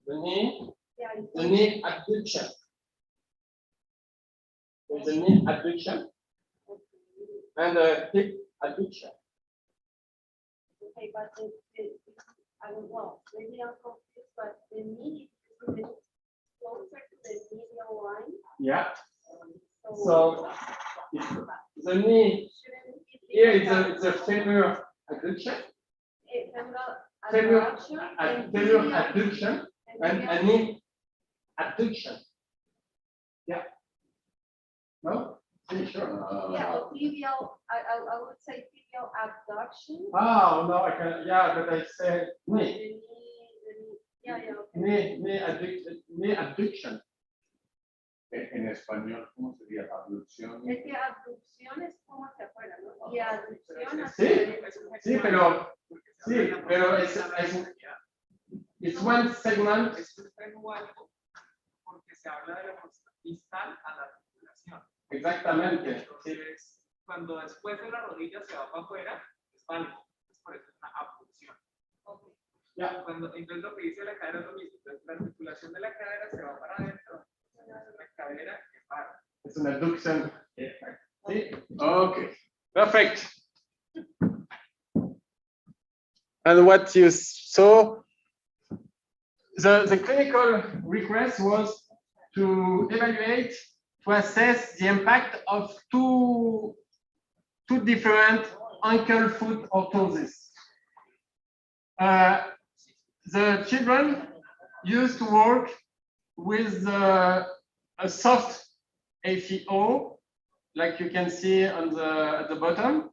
the knee abduction. There's a knee abduction and a hip adduction. Okay, but well, maybe I'm confused, but the knee is closer to the medial line. Yeah. So the knee here is a femur adduction. Femur adduction and a knee abduction. Yeah. No? Sure. Yeah, tibial. I would say tibial abduction. Oh no, I can. Yeah, but I said knee. Yeah. Knee abduction. En español, ¿cómo sería abducción? Es que abducción es como hacia afuera, ¿no? Y abducción Sí, pero es one segment. Es un nuevo porque se habla de la posición distal a la articulación. Exactamente. Entonces, cuando después de la rodilla se va para afuera, es válido. Por eso es una abducción. Okay. Yeah. Entonces lo que dice la cadera es lo mismo. Entonces, la articulación de la cadera se va para adentro. La cadera que para. It's an adduction. See? Okay. Perfect. And what you saw, the clinical request was to evaluate, to assess the impact of two different ankle-foot orthoses. The children used to work with a soft AFO, like you can see on at the bottom,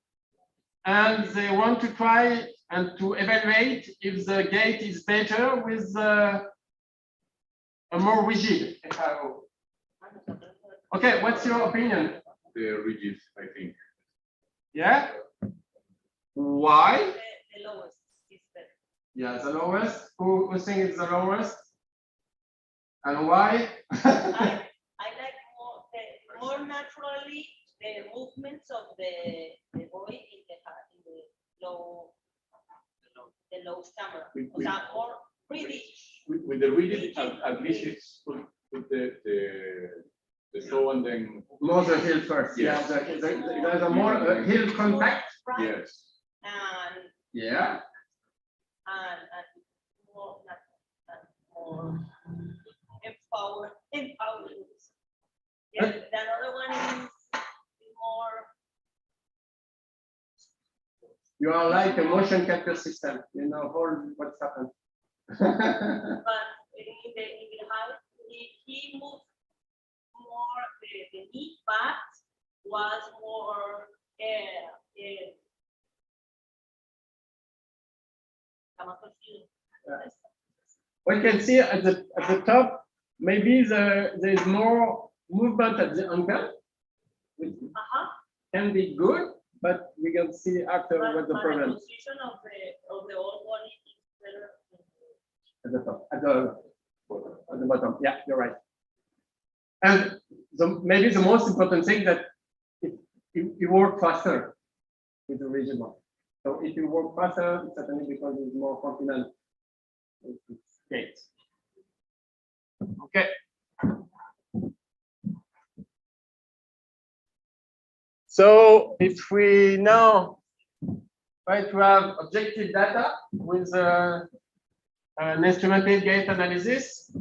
and they want to try and to evaluate if the gait is better with a more rigid FIO. Okay, what's your opinion? The rigid, I think. Yeah? Why? The lowest is better. Yeah, the lowest. Who thinks it's the lowest? And why? I like more naturally the movements of the body in the low stomach. More British. With the rigid, at least it's put the toe and then More the heel first. Yes. Yeah, there's a more heel contact. Right? yes. And Yeah. more empowering. Yeah, the other one is more. You are like a motion capture system. You know all what's happened. But in the house, he moved more. The knee part was more. We can see at the top, maybe there is more movement at the ankle, which can be good, but we can see after what the problem. The position of the whole body is better. At the top, at the bottom. Yeah, you're right. And maybe the most important thing that you work faster with the rigid one. So if you work faster, it's certainly because it's more confident. It's great. Okay. So if we now try to have objective data with an instrumented gait analysis,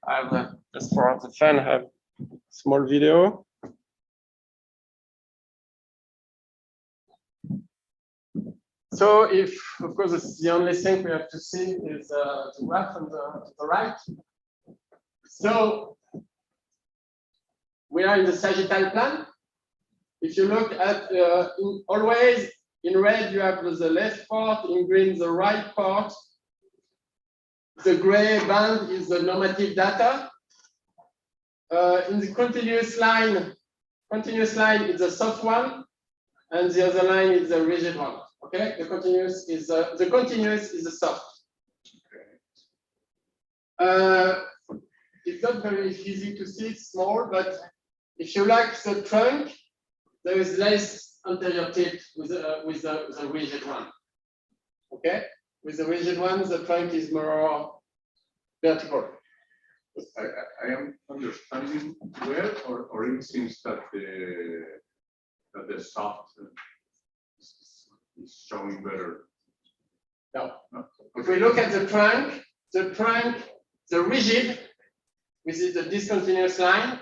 I have just for the fun, I have a small video. So if, of course, it's the only thing we have to see is the graph on the right. So we are in the sagittal plane. If you look at always in red, you have the left part, in green, the right part. The gray band is the normative data. In the continuous line is the soft one, and the other line is the rigid one. Okay, the continuous is the soft. It's not very easy to see, it's small, but if you like the trunk, there is less anterior tip with the rigid one. Okay, with the rigid one, the trunk is more vertical. I am understanding well, or it seems that the soft is showing better. No. If we look at the trunk, the rigid, which is the discontinuous line,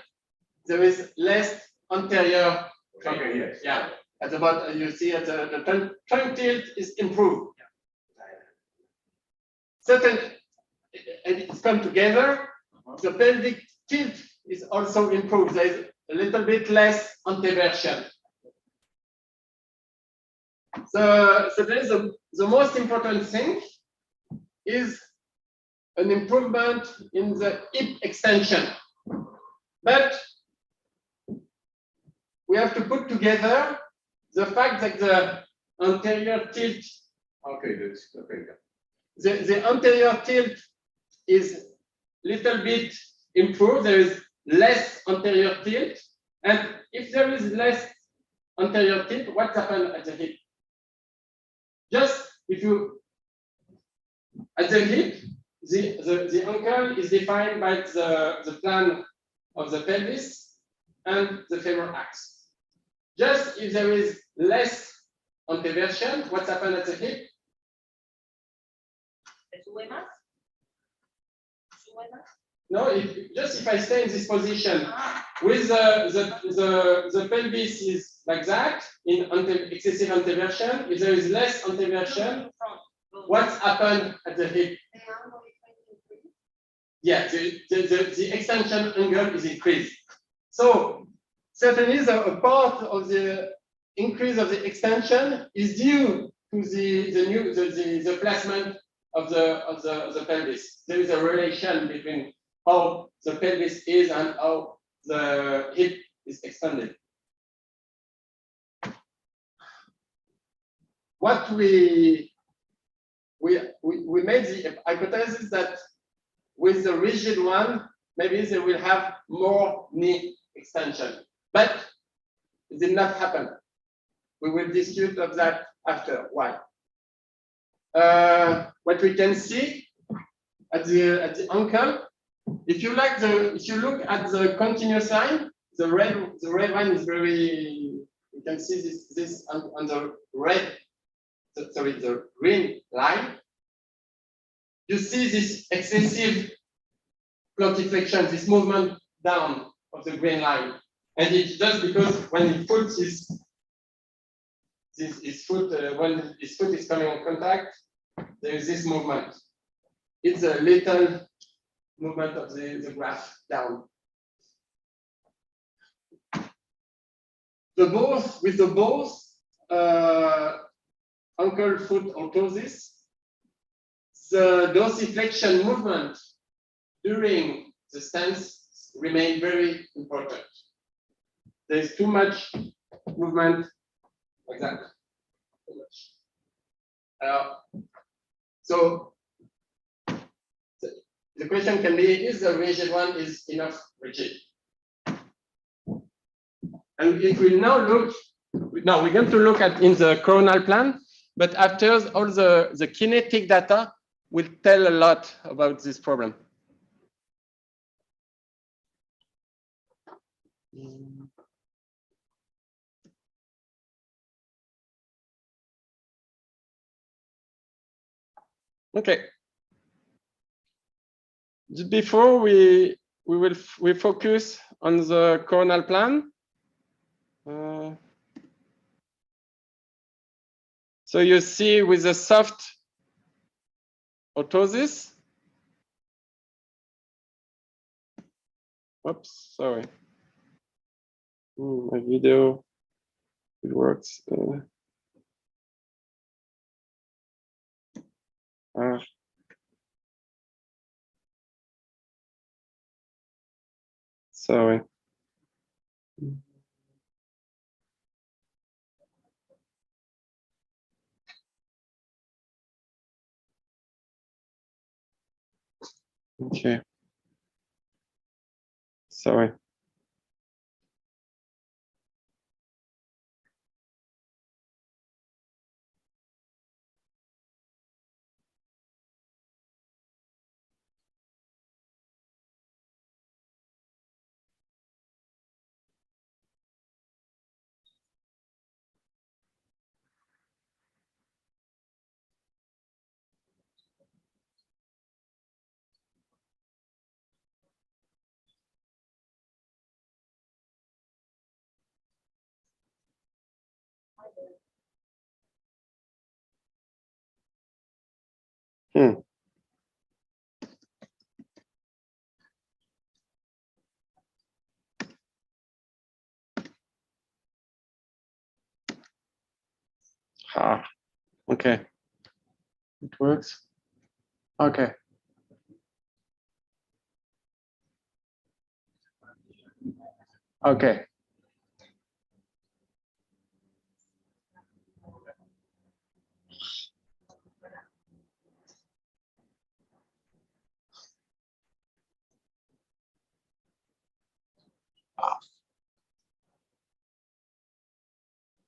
there is less anterior. Okay, yes. Yeah. At the bottom, you see at the trunk tilt is improved. Certain, and it's come together. The pelvic tilt is also improved. There is a little bit less anteversion. So there is the most important thing is an improvement in the hip extension. But we have to put together the fact that the anterior tilt. Okay, that's okay. The anterior tilt is little bit improved. There is less anterior tilt. And if there is less anterior tilt, what happens at the hip? Just if you, at the hip, the ankle is defined by the plan of the pelvis and the femoral axe. Just if there is less anteversion, what happens at the hip? No, just if I stay in this position, with the pelvis is like that, in excessive anteversion. If there is less anteversion, what's happened at the hip? Yeah, the extension angle is increased. So certainly a part of the increase of the extension is due to the placement of the pelvis. There is a relation between how the pelvis is and how the hip is extended. What we made the hypothesis that with the rigid one, maybe they will have more knee extension, but it did not happen. We will discuss of that after. Why? What we can see at the ankle, if you look at the continuous line, the red one is very. You can see this on the the green line. You see this excessive plantarflexion, this movement down of the green line, and it's just because when he puts his foot when his foot is coming in contact, there is this movement. It's a little movement of the graph down. With both ankle foot orthosis, the dorsiflexion movement during the stance remain very important. There is too much movement like that. Too much. So the question can be: is the rigid one is enough rigid? And if we now look, now we're going to look at in the coronal plan, but after all the kinetic data will tell a lot about this problem. Okay. Just before we focus on the coronal plan. So you see with the soft orthosis. Oops, sorry. My video, it works. Sorry. Okay. Sorry. Okay. It works. Okay. Okay.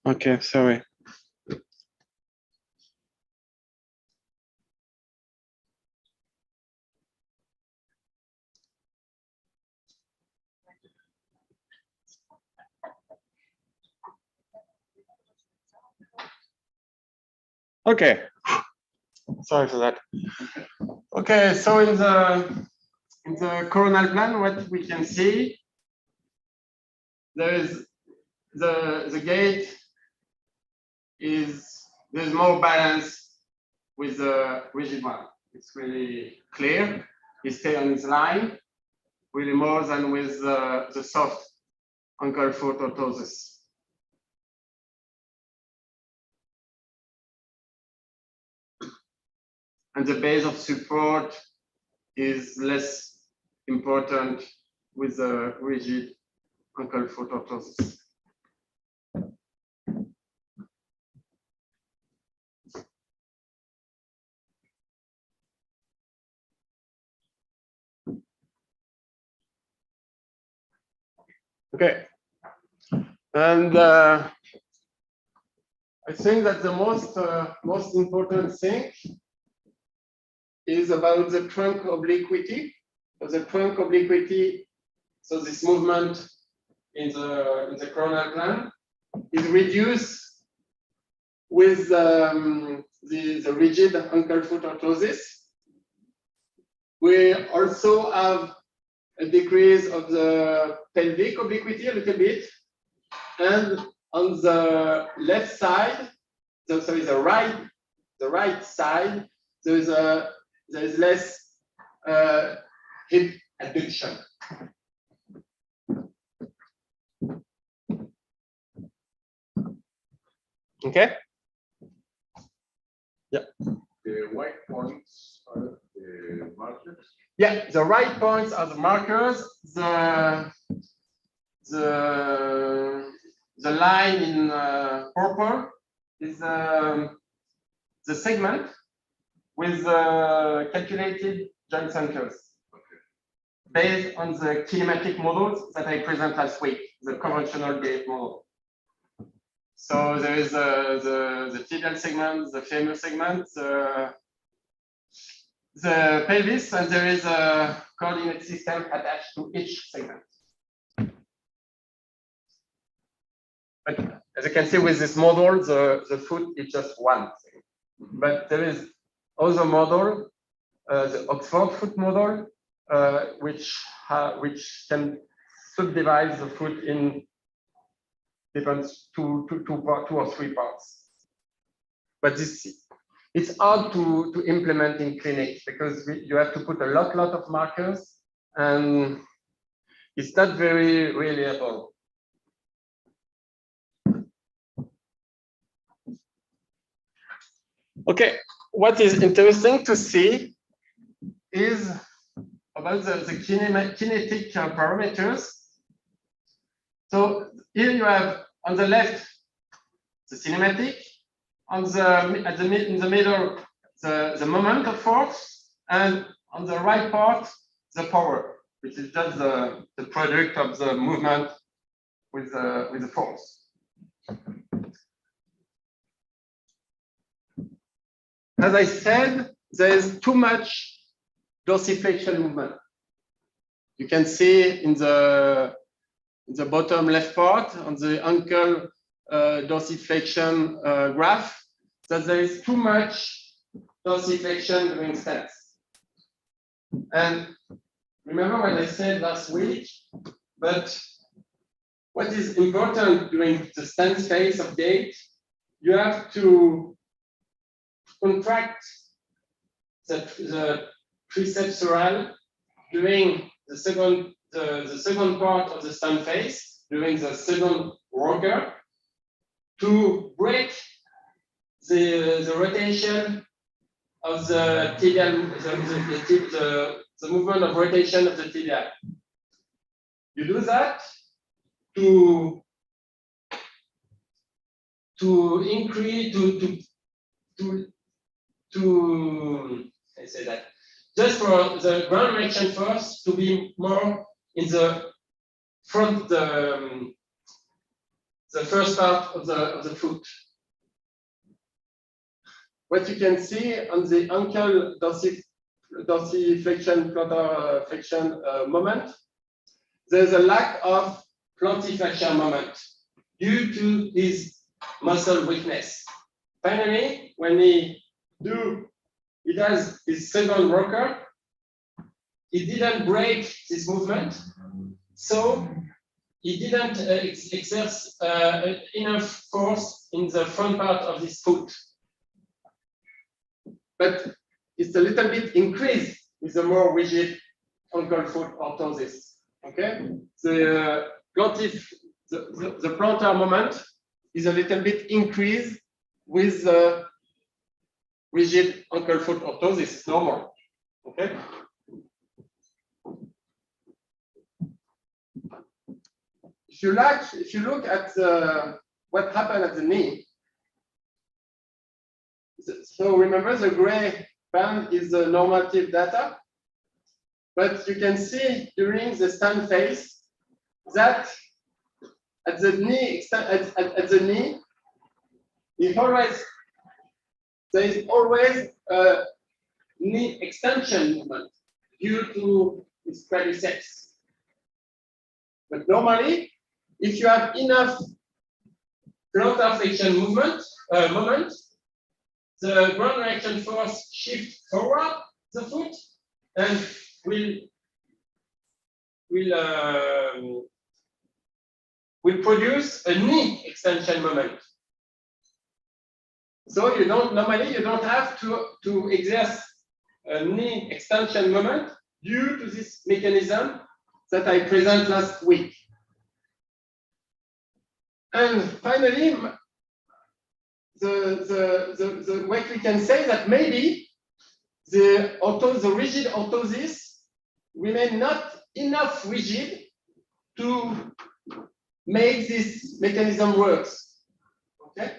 Okay, sorry. Okay. Sorry for that. Okay, so in the coronal plan, what we can see, there is the gate there's more balance with the rigid one. It's really clear. He stays on his line, really more than with the soft ankle foot orthosis. And the base of support is less important with the rigid ankle foot orthosis. Okay, and I think that the most important thing is about the trunk obliquity. The trunk obliquity, so this movement in the coronal plan is reduced with the rigid ankle foot orthosis. We also have a decrease of the pelvic obliquity a little bit, and on the left side, sorry, the right side, there is less hip adduction. Okay. Yeah. The white points are the markers. Yeah, the right points are the markers. The line in purple is the segment with calculated joint centers, based on the kinematic models that I presented last week, the conventional gait model. So there is the tibial segment, the femur segment, the pelvis, and there is a coordinate system attached to each segment. But as you can see with this model, the foot is just one thing. But there is other model, the Oxford foot model, which can subdivide the foot in different two or three parts. But it's hard to implement in clinic because you have to put a lot of markers, and it's not very reliable. Okay, what is interesting to see is about the kinetic parameters. So here you have on the left the kinematic, in the middle the moment of force, and on the right part the power, which is just the product of the movement with the force. As I said, there is too much dorsiflexion movement. You can see in the bottom left part on the ankle dorsiflexion graph that there is too much dorsiflexion during stance. And remember what I said last week, but what is important during the stance phase of gait, you have to contract the tricepsural during the second part of the stand phase, during the second rocker, to break the rotation of the tibial, the movement of rotation of the tibia. You do that to increase I say that just for the ground reaction force to be more in the front, the first part of the foot. What you can see on the ankle dorsiflexion, plantar flexion moment, there's a lack of plantiflexion moment due to his muscle weakness. Finally, when he does his second rocker, he didn't break this movement, so he didn't exert enough force in the front part of his foot. But it's a little bit increased with a more rigid ankle foot orthosis. Okay, the plantar moment is a little bit increased with the rigid ankle foot orthosis. It's normal. Okay. If you look at what happened at the knee, so remember the gray band is the normative data, but you can see during the stand phase that at the knee, there is always a knee extension movement due to its quadriceps. But normally, if you have enough plantar flexion moment, the ground reaction force shifts forward the foot and will produce a knee extension moment. So you don't have to exert a knee extension moment due to this mechanism that I presented last week. And finally, what we can say that maybe the rigid orthosis remain not enough rigid to make this mechanism works. Okay.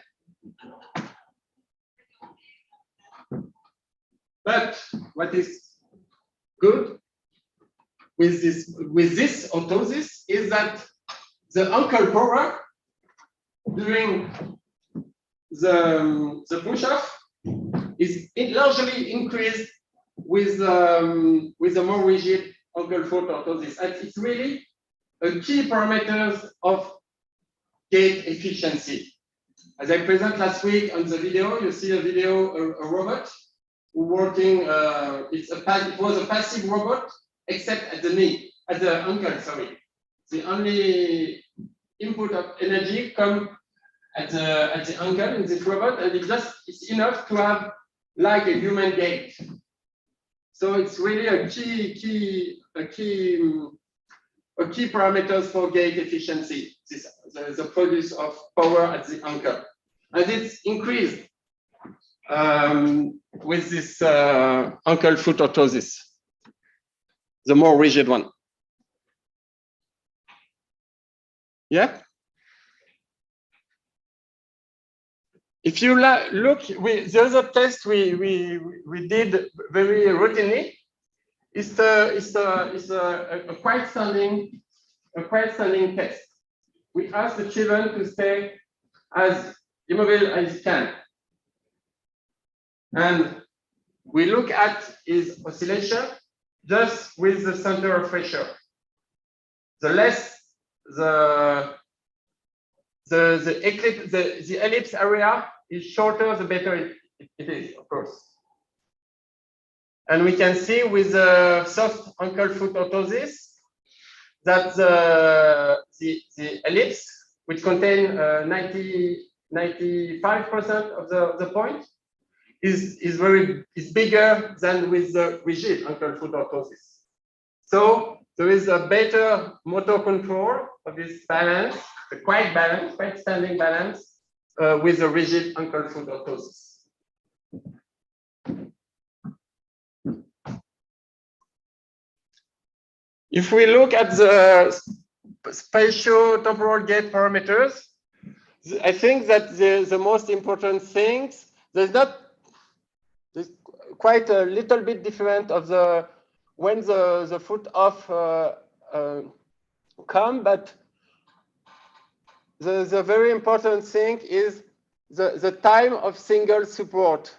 But what is good with this orthosis is that the ankle power during the push-off is largely increased with a more rigid ankle foot orthosis. And it's really a key parameter of gait efficiency. As I presented last week on the video, you see a video, a robot who working. It was a passive robot, except at the knee, at the ankle. Sorry, the only input of energy come at the ankle in this robot, and it's enough to have like a human gait. So it's really a key parameters for gait efficiency. The produce of power at the ankle, and it's increased with this ankle foot orthosis, the more rigid one. Yeah. If you look, the other test we did very routinely is a quite standing test. We ask the children to stay as immobile as you can, and we look at his oscillation just with the center of pressure. The less the ellipse area is shorter, the better it is, of course. And we can see with the soft ankle foot orthosis that the ellipse, which contain 95% of the point, is bigger than with the rigid ankle foot orthosis. So there is a better motor control of this balance, a quite standing balance with the rigid ankle foot orthosis. If we look at the spatio-temporal gait parameters, I think that the most important things, there's quite a little bit different of when the foot off come, but the very important thing is the time of single support.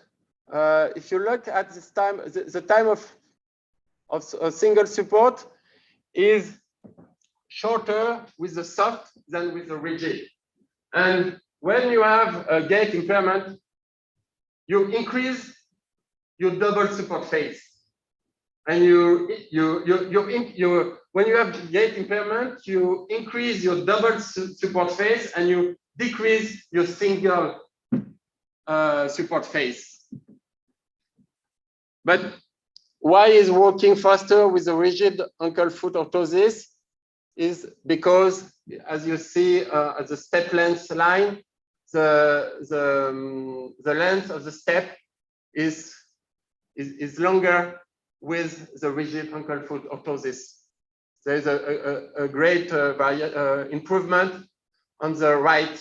If you look at this time, the time of a single support is shorter with the soft than with the rigid. And when you have a gait impairment, you increase your double support phase. And when you have gait impairment, you increase your double support phase and you decrease your single support phase. But why is walking faster with a rigid ankle foot orthosis? Is because, as you see at the step length line, the length of the step is longer with the rigid ankle foot orthosis. There is a great improvement on the right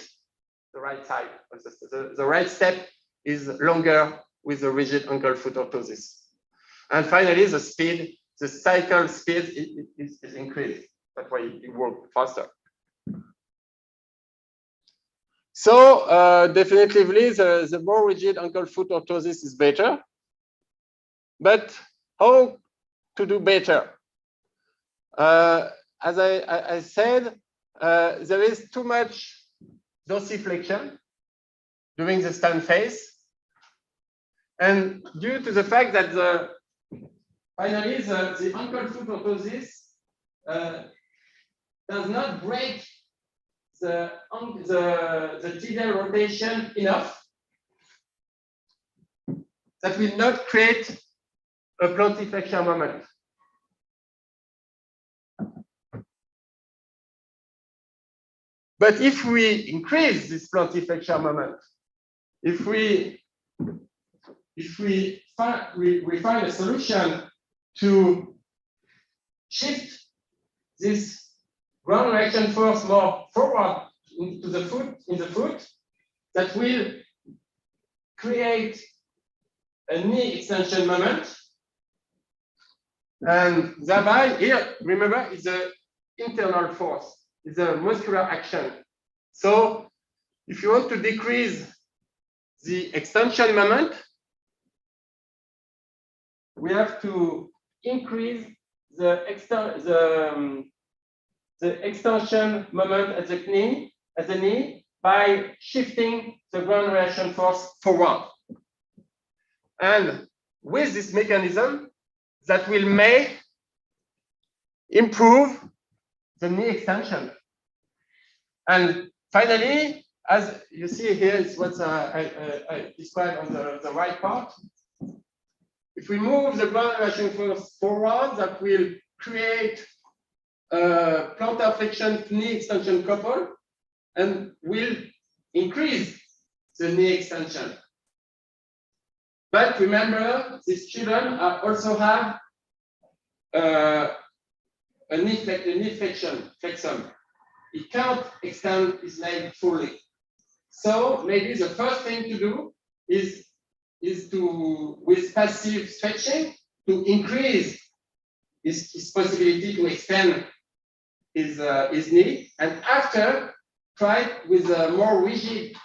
side. The right step is longer with the rigid ankle foot orthosis. And finally, the speed, the cycle speed is increased. That's why it works faster. So definitively, the more rigid ankle foot orthosis is better. But how to do better? As I said, there is too much dorsiflexion during the stand phase. And due to the fact that finally the ankle foot orthosis does not break the tibial rotation enough, that will not create a plantarflexion moment. But if we increase this plantarflexion moment, if we find a solution to shift this ground reaction force more forward into the foot, that will create a knee extension moment. And thereby, here, remember, it's an internal force, it's a muscular action. So if you want to decrease the extension moment, we have to increase the extension moment at the knee by shifting the ground reaction force forward. And with this mechanism, that will improve the knee extension. And finally, as you see here, it's what I described on the right part. If we move the ground reaction force forward, that will create a plantar flexion knee extension couple and will increase the knee extension. But remember, these children also have a knee flexum. It can't extend his leg fully. So maybe the first thing to do is to, with passive stretching, to increase his possibility to extend his knee, and after try with a more rigid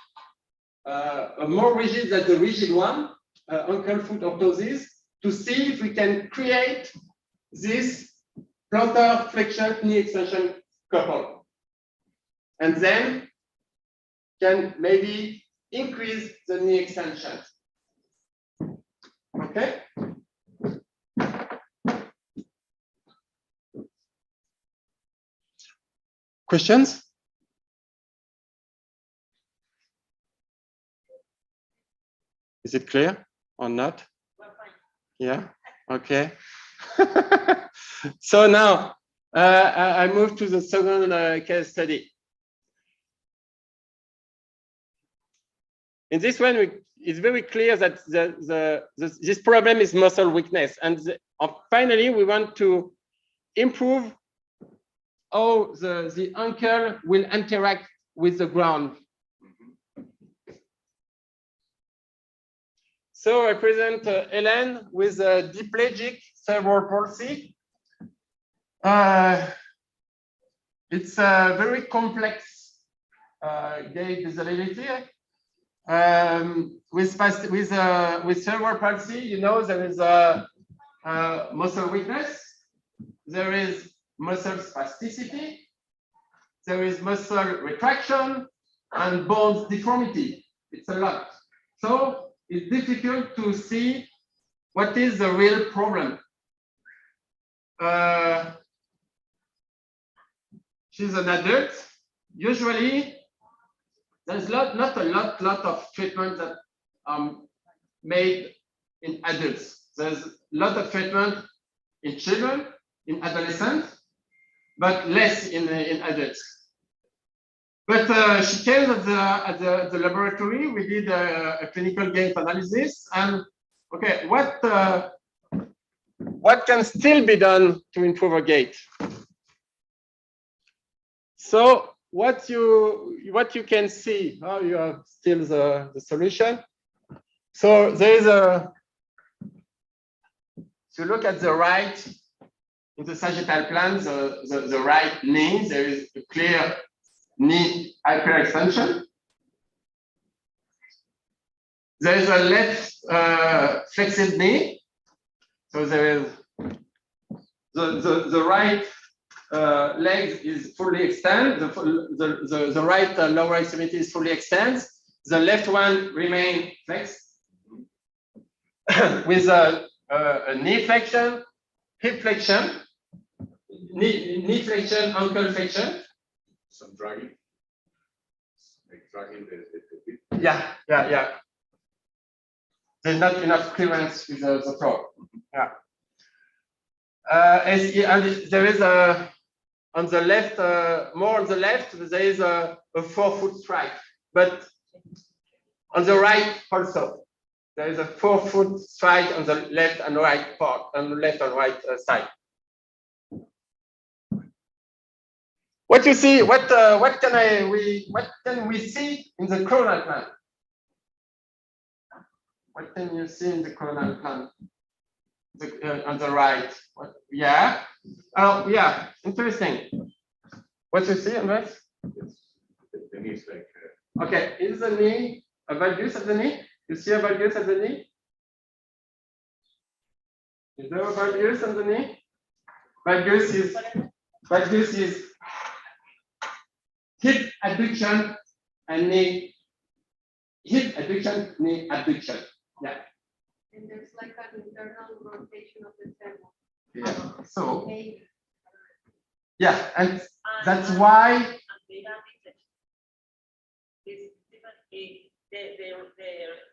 than the rigid one, ankle foot orthosis, to see if we can create this plantar flexion knee extension couple, and then can maybe increase the knee extension. Okay. Questions? Is it clear? or not? We're fine. Yeah, okay. So now I move to the second case study. In this one, it's very clear that this problem is muscle weakness. And finally, we want to improve how the ankle will interact with the ground. So I present Helen with a diplegic cerebral palsy. It's a very complex gait disability. With cerebral palsy, you know, there is a muscle weakness, there is muscle spasticity, there is muscle retraction, and bones deformity. It's a lot. So it's difficult to see what is the real problem. She's an adult. Usually, there's not a lot of treatment that are made in adults. There's a lot of treatment in children, in adolescents, but less in adults. But she came at the laboratory. We did a clinical gait analysis, and okay, what can still be done to improve her gait? So what you can see, oh, you have still the solution. So there is if you look at the right, in the sagittal plane, the right knee, there is a clear knee hyperextension. There is a left flexed knee. So there is the right leg is fully extended. The right lower extremity is fully extended. The left one remains flexed with a knee flexion, hip flexion, knee flexion, ankle flexion. Some dragging. Like dragging the hip. Yeah. There's not enough clearance with the floor. Yeah. And there is on the left, more on the left, there is a 4-foot strike, but on the right also, there is a 4-foot strike on the left and right part, on the left and right side. What you see? What can we see in the coronal plan? What can you see in the coronal plan? On the right. Yeah. Oh, yeah. Interesting. What you see, Andres? The knee is like. Okay. Is the knee a valgus at the knee? You see a valgus at the knee? Is there a valgus on the knee? Valgus is hip adduction and knee. Hip adduction, knee adduction. Yeah. And there's like an internal rotation of the femur. Yeah. So Maybe. yeah, and that's why. The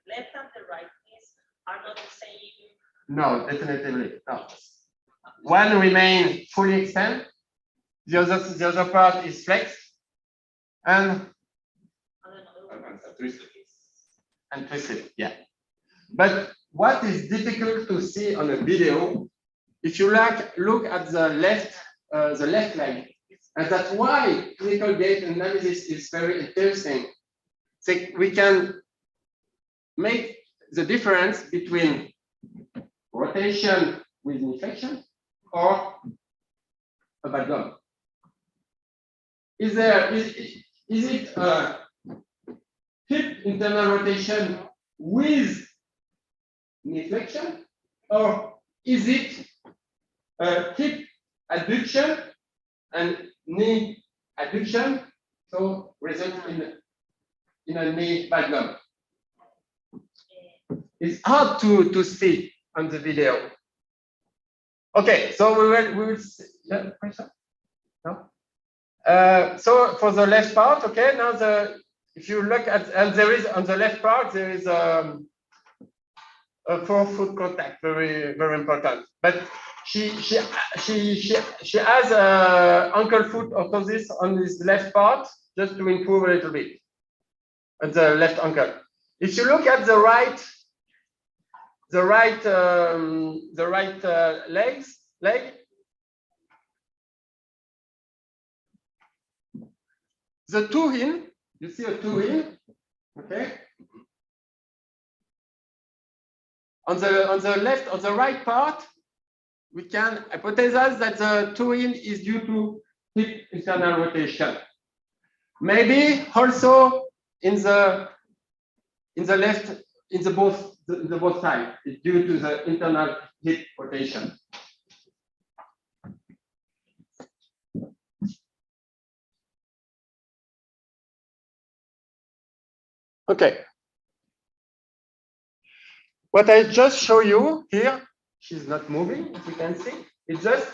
left and the right knees are not the same. No, definitely no. One remains fully extended. The other part is flexed and Twisted. and twisted. Yeah. But what is difficult to see on a video, if you look at the left leg, and that's why clinical gait analysis is very interesting. So we can make the difference between rotation with knee flexion or a bad gum. Is it a hip internal rotation with knee flexion, or is it a hip adduction and knee adduction, so result in a knee bad gum? It's hard to see on the video. Okay, so we will see. Yeah, question? No? So for the left part, okay, now if you look at, and there is on the left part, there is forefoot contact, very important. But she has ankle foot orthosis on this left part, just to improve a little bit at the left ankle. If you look at the right leg, the two in, you see a two in, okay? On the right part, we can hypothesize that the two in is due to hip internal rotation. Maybe also in the both sides, it's due to the internal hip rotation. Okay. What I just show you here, she's not moving, as you can see. It's just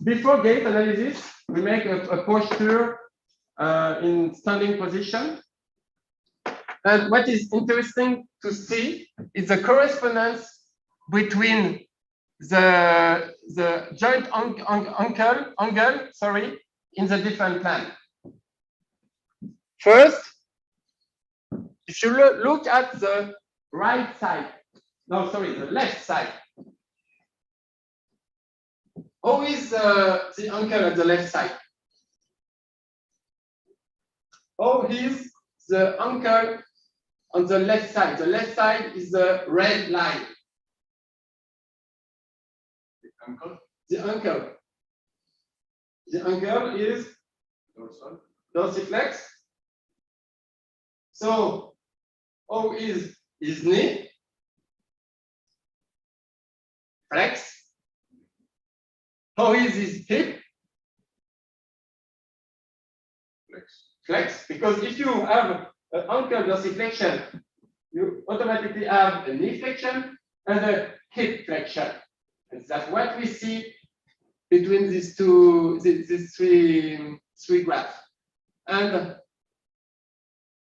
before gait analysis, we make a posture in standing position. And what is interesting to see is the correspondence between the joint angle, sorry, in the different plan. First, if you look at the right side, no, sorry, the left side. How is the ankle at the left side? How is the ankle on the left side? The left side is the red line. The ankle. The ankle. The ankle is dorsiflex. So, how is his knee? Flex. How is his hip? Flex. Because if you have an ankle dorsiflexion, you automatically have a knee flexion and a hip flexion. And that's what we see between these three graphs. And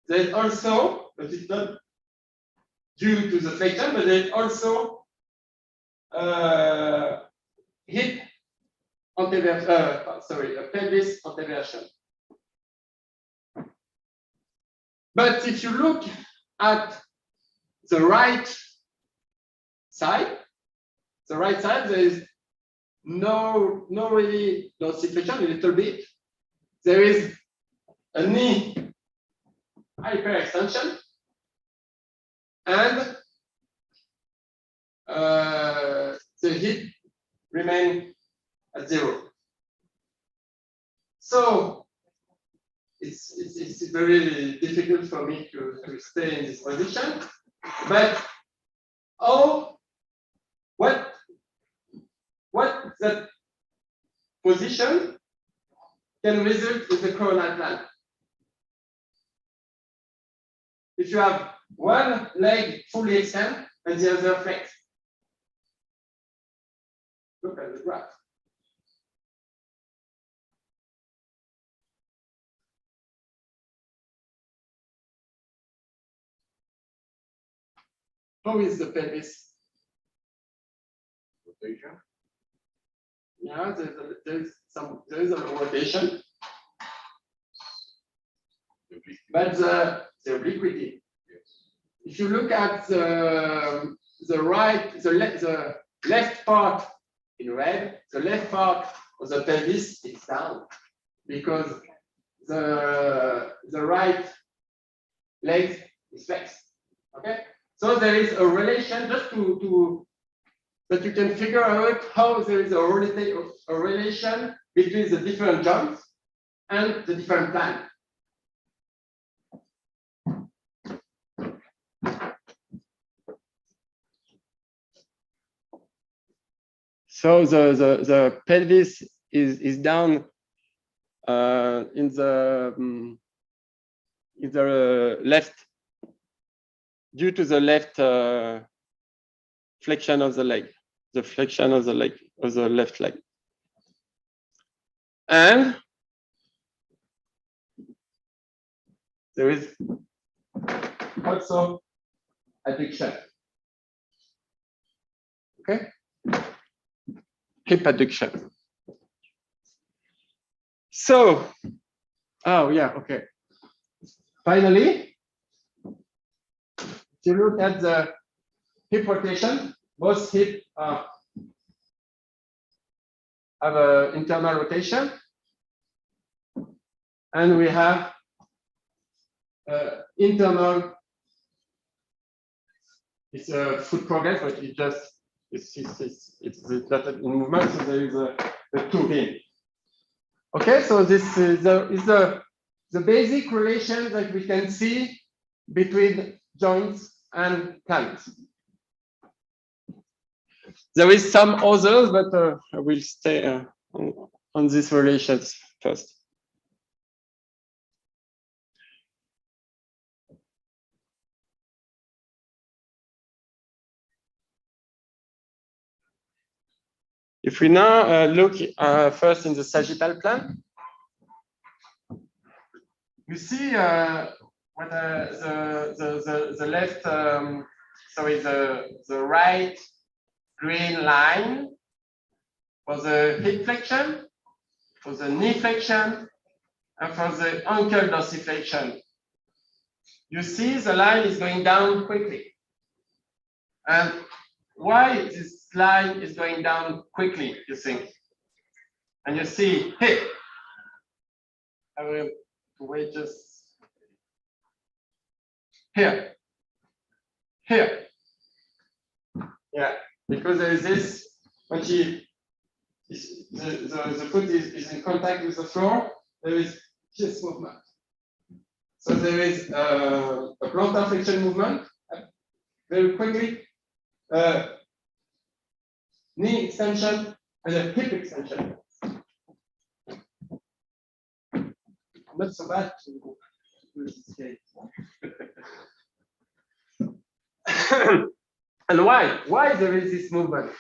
there's also, but it's not due to the flexion, but there's also hip anteversion, pelvis anteversion. But if you look at the right side, there is no really dorsiflexion, a little bit. There is a knee hyperextension, and the hip remain at 0. So it's very difficult for me to stay in this position. But what that position can result in the coronal plan? If you have one leg fully extended and the other flex. Look at the graph. How is the pelvis? Rotation. Yeah, there is a rotation. But the obliquity. Yes. If you look at the left part in red, the left part of the pelvis is down because the right leg is flexed. Okay, so there is a relation just to that you can figure out how there is a relation between the different joints and the different plan. So the pelvis is down in the left due to the left flexion of the leg, the flexion of the leg of the left leg, and there is also adduction. Okay? Hip adduction. So, oh yeah, okay. Finally, if you look at the hip rotation, both hip have an internal rotation, and we have internal. It's a foot progress, but it just it's not in movement, so there is a two rim. Okay, so this is the basic relation that we can see between joints and planets. There is some others, but I will stay on these relations first. If we now look first in the sagittal plane, you see what the left, sorry, the right green line for the hip flexion, for the knee flexion, and for the ankle dorsiflexion. You see the line is going down quickly. And why this line is going down quickly, you think? And you see, hey, I will wait just here. Yeah, because there is this, when the foot is in contact with the floor, there is this movement. So there is a plantar flexion movement, very quickly, knee extension and a hip extension. Not so bad to do this case. And why? Why there is this movement?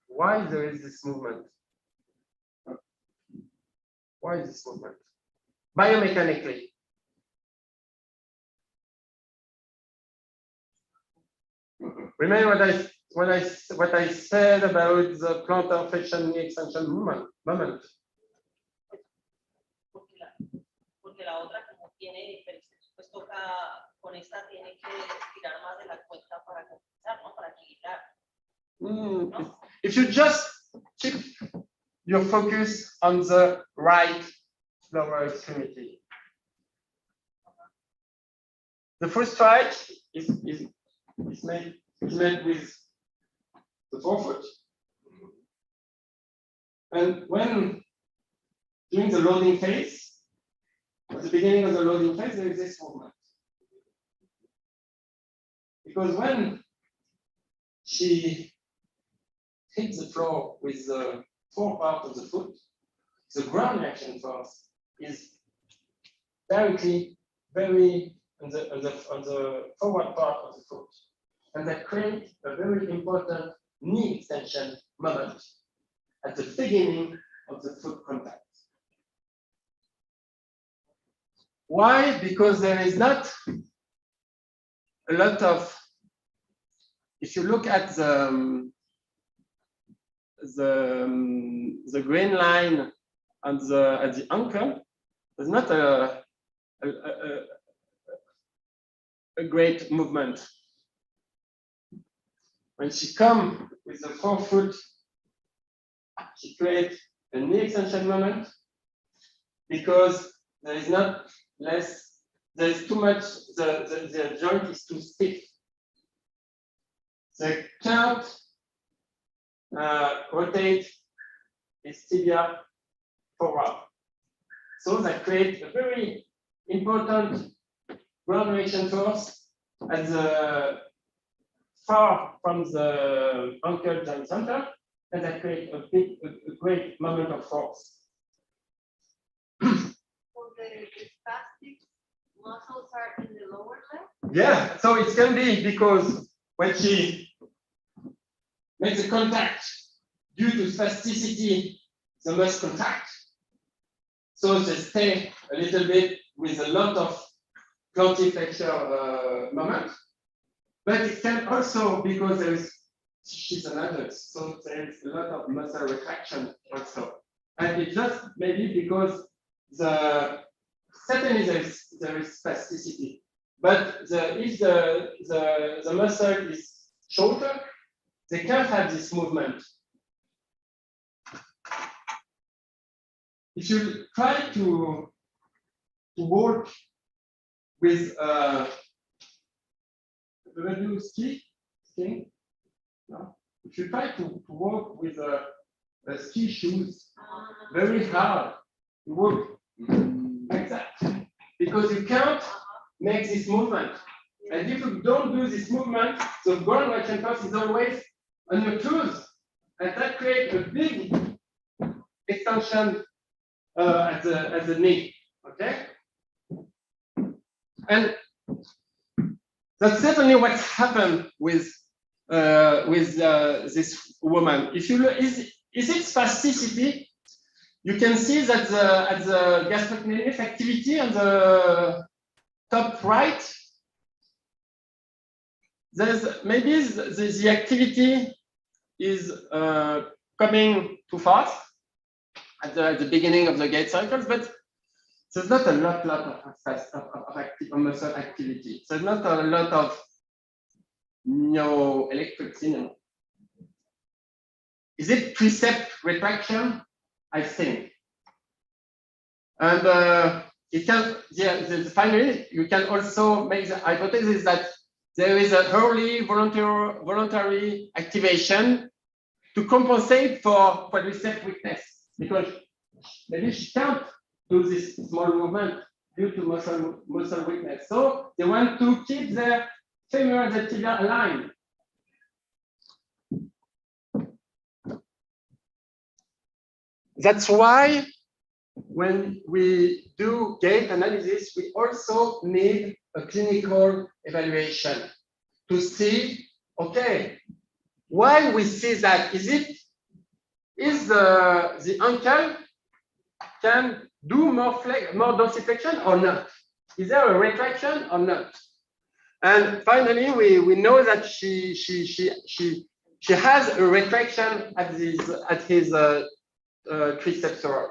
Why there is this movement? Why is this movement? Biomechanically. Remember what I said about the plantar flexion knee extension moment. Porque la otra como tiene, pues toca con esta tiene que tirar más de la cuenta para compensar, ¿no? Para equilibrar. ¿No? If you just keep your focus on the right lower extremity, the first strike is made with the forefoot. And when during the loading phase, at the beginning of the loading phase, there is this movement. Because when she hits the floor with the fore part of the foot, the ground reaction force is directly very on the forward part of the foot. And that creates a very important knee extension moment at the beginning of the foot contact. Why? Because there is not a lot of, if you look at the green line at the ankle, there's not a great movement. When she comes with the forefoot, she creates a knee extension moment because there is not less, there is too much, the joint is too stiff. The can't rotate its tibia forward. So that creates a very important ground reaction force at the far from the ankle joint center, and that creates a great moment of force. So the spastic muscles are in the lower leg? Yeah, so it can be because when she makes a contact, due to spasticity, the muscle contract. So they stay a little bit with a lot of plantar moment. But it can also, because there is she's an adult, so there is a lot of muscle retraction also. And it's just maybe because certainly there is spasticity. But if the muscle is shorter, they can't have this movement. If you try to work with skiing? No. If you try to work with ski shoes, very hard to work like that, because you can't make this movement. And if you don't do this movement, the ground reaction force is always on your toes, and that creates a big extension at the knee. Okay, and that's certainly what's happened with this woman. If you look, is it spasticity? You can see that at the gastrocnemius activity on the top right, there's maybe the activity is coming too fast at the beginning of the gait cycles, but there's not a lot of muscle activity. There's not a lot of electric cinema. Is it tricep retraction? I think. And it can, finally, you can also make the hypothesis that there is an early voluntary activation to compensate for quadricep weakness, because maybe she can't do this small movement due to muscle weakness. So they want to keep their femur and the tibia aligned. That's why when we do gait analysis, we also need a clinical evaluation to see, okay, why we see that? Is the ankle can do more dorsiflexion or not? Is there a retraction or not? And finally, we know that she has a retraction at his triceptor.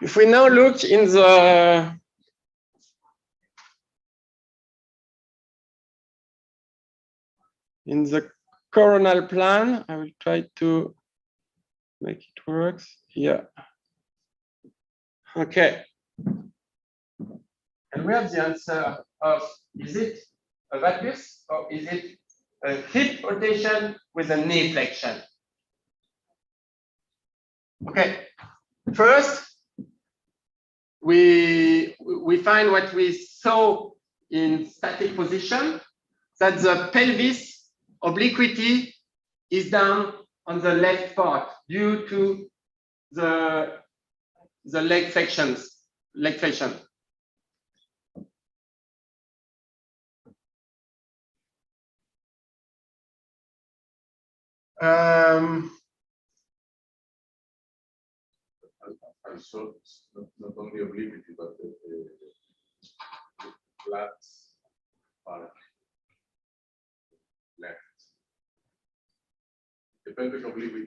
If we now look in the coronal plan, I will try to make it work. Yeah. Okay. And we have the answer of, is it a valgus or is it a hip rotation with a knee flexion? Okay. First, we find what we saw in static position, that the pelvis obliquity is down on the left part due to the leg flexion. And so it's not only obliquity, but the flat part left. The pelvic obliquity.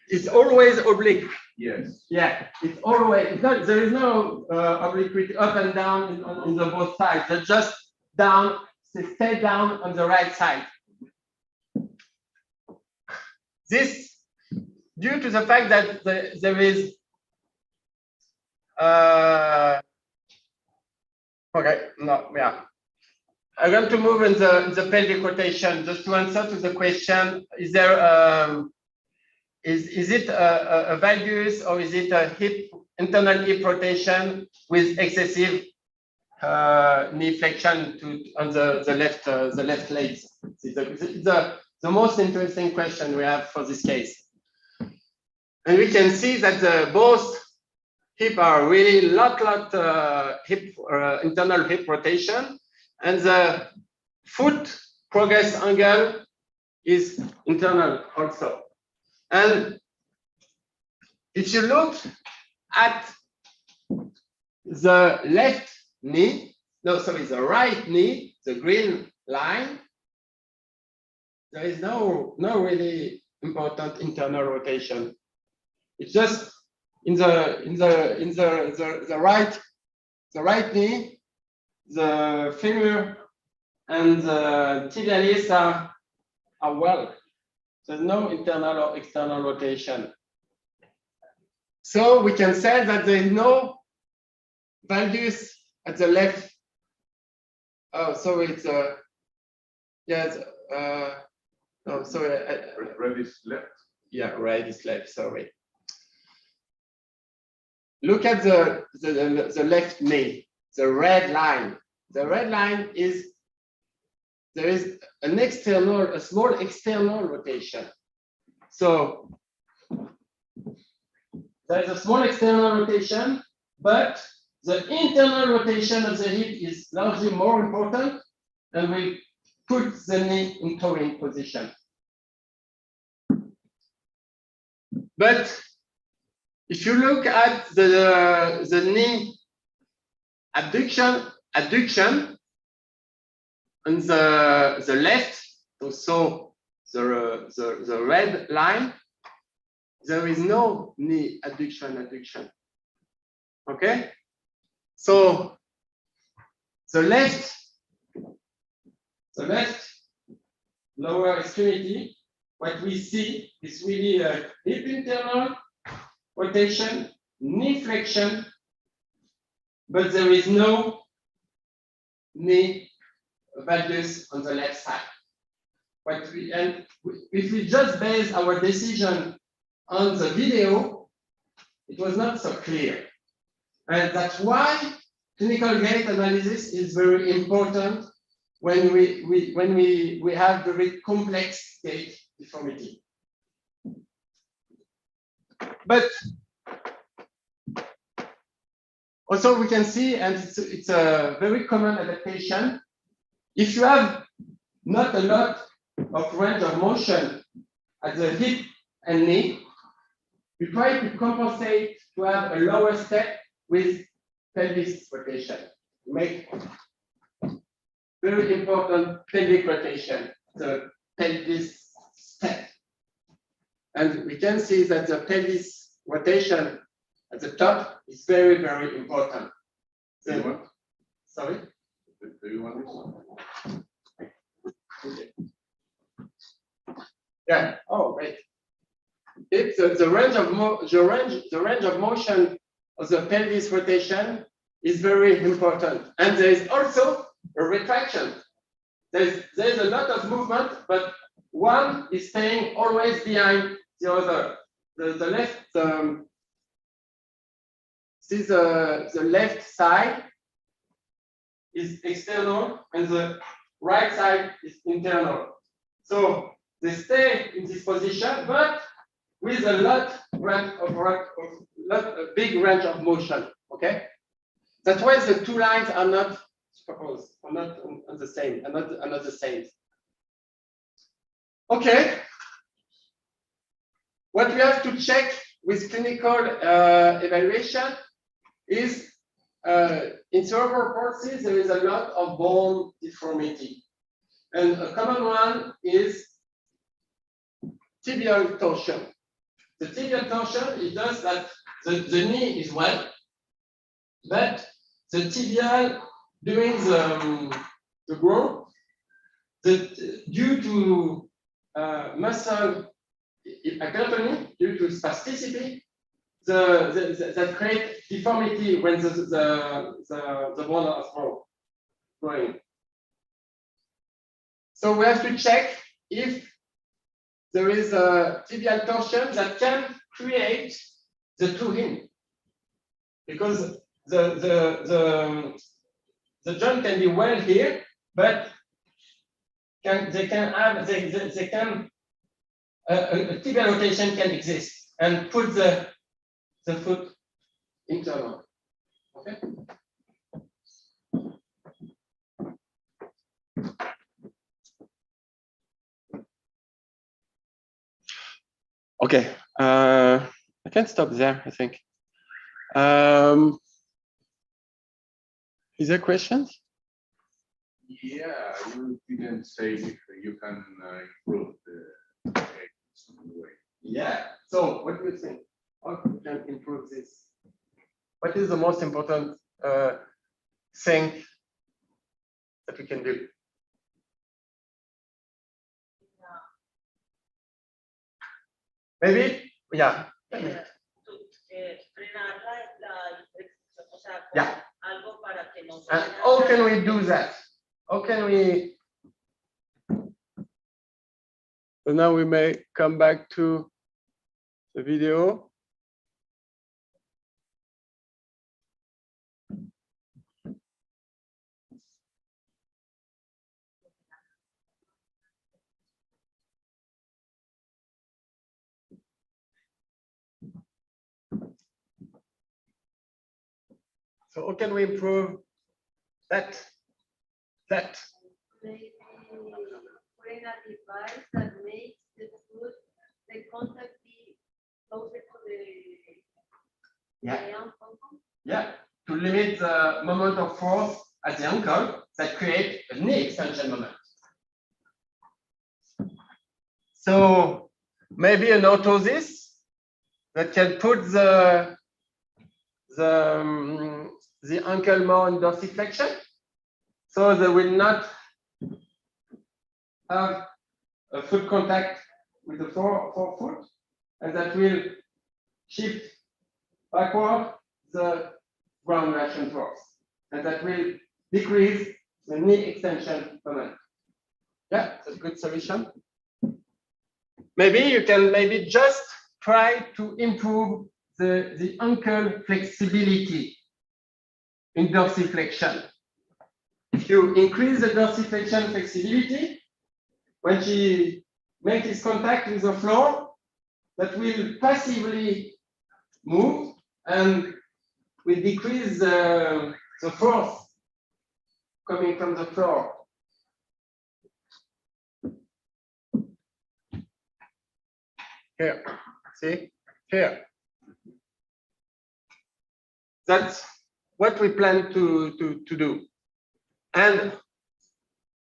It's always oblique. Yes. Yeah, it's always. It's not, there is no obliquity up and down on the both sides. They're just down. They stay down on the right side. This, due to the fact that there is. Okay. No. Yeah. I'm going to move in the pelvic rotation just to answer to the question: is there is it a valgus or is it a internal hip rotation with excessive knee flexion on the left legs? It's the most interesting question we have for this case, and we can see that both hip are really lot hip internal hip rotation, and the foot progress angle is internal also. And if you look at the left knee, no, sorry, the right knee, the green line, there is no really important internal rotation. It's just in the right knee, the femur and the tibialis are well. There's no internal or external rotation. So we can say that there is no valgus at the left. Oh, so it's yes. No, sorry. Red is left. Yeah, red is left. Sorry. Look at the left knee. The red line. The red line is there is a small external rotation. So there is a small external rotation, but the internal rotation of the hip is largely more important, and we put the knee in towing position. But if you look at the knee abduction on the left, so the red line, there is no knee adduction. Okay, so the left lower extremity, what we see is really a hip internal rotation, knee flexion, but there is no knee valgus on the left side. And if we just base our decision on the video, it was not so clear. And that's why clinical gait analysis is very important when we have very complex gait deformity. But also we can see, and it's a very common adaptation, if you have not a lot of range of motion at the hip and knee, you try to compensate to have a lower step with pelvis rotation. Make very important pelvic rotation, the pelvis step. And we can see that the pelvis rotation at the top is very, very important. So, sorry? Do you want this? Okay. Yeah. Oh, wait. It's the range of motion of the pelvis rotation is very important, and there is also a retraction. There's a lot of movement, but one is staying always behind the other. The left, see the left side is external, and the right side is internal. So they stay in this position, but with a big range of motion. Okay, that's why the two lines are not superposed, are not on the same, are not the same. Okay, what we have to check with clinical evaluation is in cerebral palsy there is a lot of bone deformity, and a common one is tibial torsion. The tibial torsion, it does that the knee is well, but the tibial during the growth, due to muscle hypertrophy, due to spasticity, that create deformity when the bone is growing. So we have to check if there is a tibial torsion that can create the two hin, because the joint can be well here, but a tibial rotation can exist and put the foot internal. Okay. Okay. I can stop there, I think. Is there questions? Yeah, you didn't say if you can improve the case in a way. Yeah. So what do you think? How we can improve this? What is the most important thing that we can do? Maybe, yeah. Frenar la infección, o sea, con Yeah. algo para que no se And vaya how a- can we do that? How can we? So now we may come back to the video. So how can we improve that? Maybe bring a device that makes the foot, the contact be closer to the ankle. Yeah, to limit the moment of force at the ankle that create a knee extension moment. So maybe an orthosis that can put the ankle more in dorsiflexion, so they will not have a foot contact with the forefoot, and that will shift backward the ground reaction force, and that will decrease the knee extension moment. Yeah, that's a good solution. Maybe you can just try to improve the ankle flexibility in dorsiflexion. If you increase the dorsiflexion flexibility, when she makes this contact with the floor, that will passively move and will decrease the force coming from the floor. Here, see, here. That's what we plan to do. And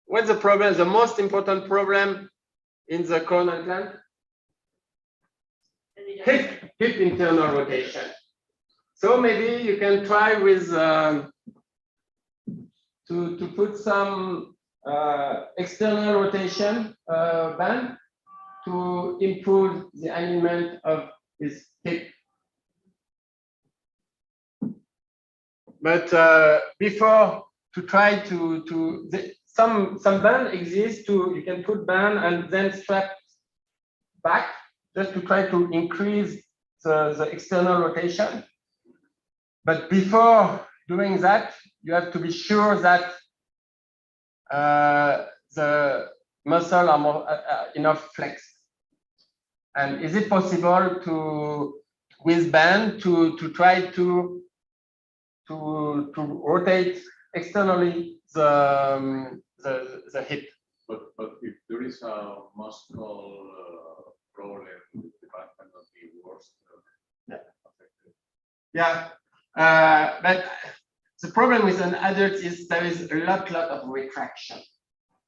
what's the problem? The most important problem in the corner gland? Hip internal rotation. So maybe you can try with to put some external rotation band to improve the alignment of his hip. But before to try some band exists you can put band and then strap back just to try to increase the external rotation. But before doing that, you have to be sure that the muscle are more enough flexed. And is it possible to with band to try to rotate externally the hip? But if there is a muscle problem, the back cannot be worse. Affected. Yeah, but the problem with an adult is there is a lot of retraction,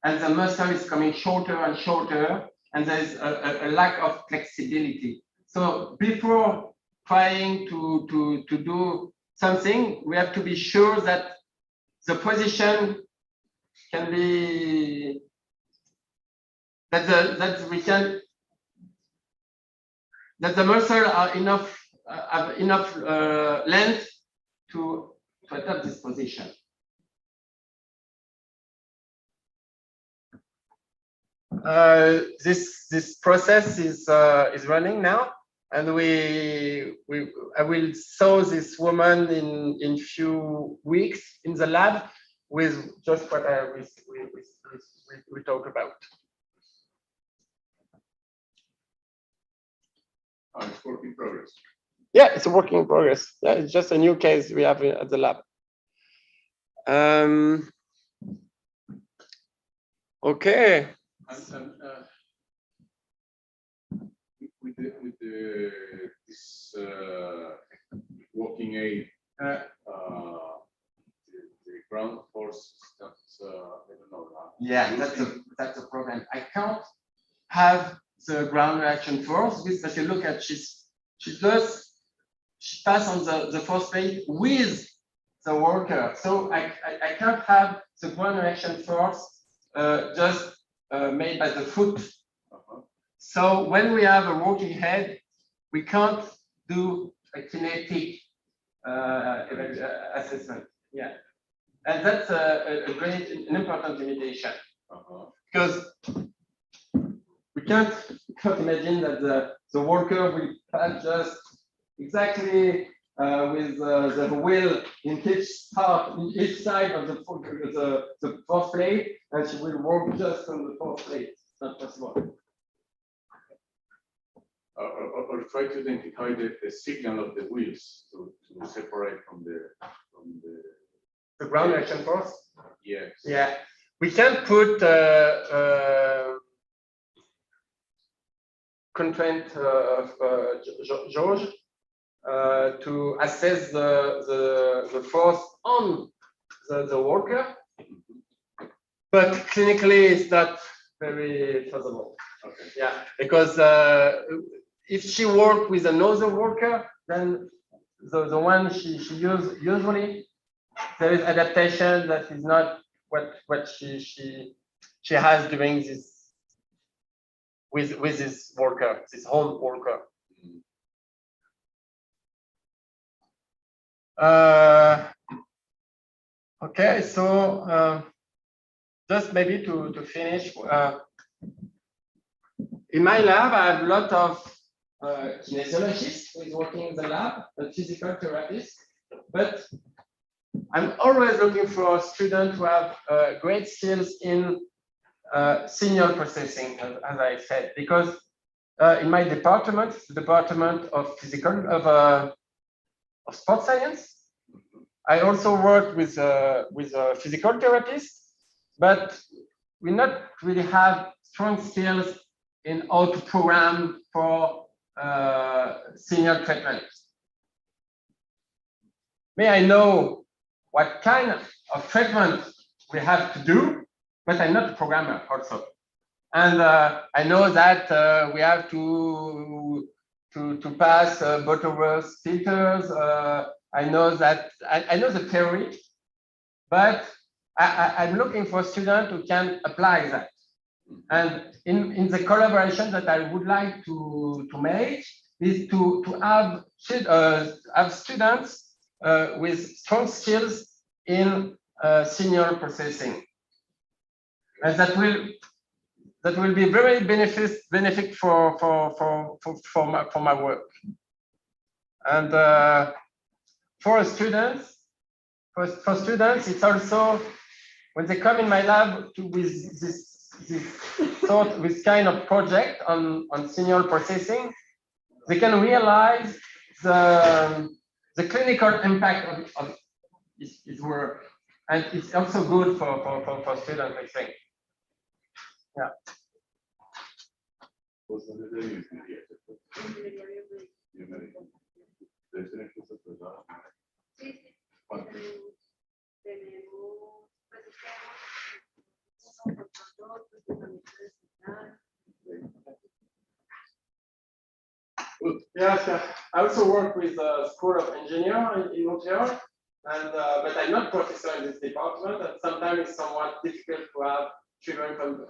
and the muscle is coming shorter and shorter, and there is a lack of flexibility. So before trying to do something, we have to be sure that the position can be that the muscle are enough have enough length to adopt this position. This process is running now, and I will show this woman in few weeks in the lab with just what we talk about. It's work in progress. Yeah, it's a work in progress. Yeah, it's just a new case we have at the lab. Okay. And with the this walking aid, the ground force, that's, I don't know. Yeah, that's a problem. I can't have the ground reaction force because you look at she pass on the first plate with the worker. So I can't have the ground reaction force just made by the foot. So when we have a working head, we can't do a kinetic assessment. Yeah, and that's an important limitation because we can't imagine that the worker will pass just exactly with the wheel in each side of the fourth plate, and she will work just on the fourth plate. It's not possible. Or try to identify the signal of the wheels to separate from the ground reaction force. Yes. Yeah, we can put constraint of George to assess the force on the worker, but clinically it's not very feasible. Okay. Yeah, because if she worked with another worker, then the one she usually there is adaptation that is not what she has doing this with this worker, this whole worker. Okay, so just maybe to finish, in my lab, I have a lot of kinesiologists who is working in the lab and physical therapists, but I'm always looking for students who have great skills in signal processing, as I said, because in my department, the department of sport science, I also work with a physical therapist, but we not really have strong skills in how to program for signal treatment. May I know what kind of treatment we have to do, but I'm not a programmer also. And I know that we have to pass Butterworth filters. I know that I know the theory, but I'm looking for students who can apply that. And in the collaboration that I would like to make is to have students with strong skills in signal processing, and that will be very benefit for my work. And for students, it's also when they come in my lab with this kind of project on signal processing, they can realize the clinical impact of his work, and it's also good for students, I think. Yeah. Yeah, I also work with a School of Engineering in Montreal, and but I'm not professor in this department, and sometimes it's somewhat difficult to have children from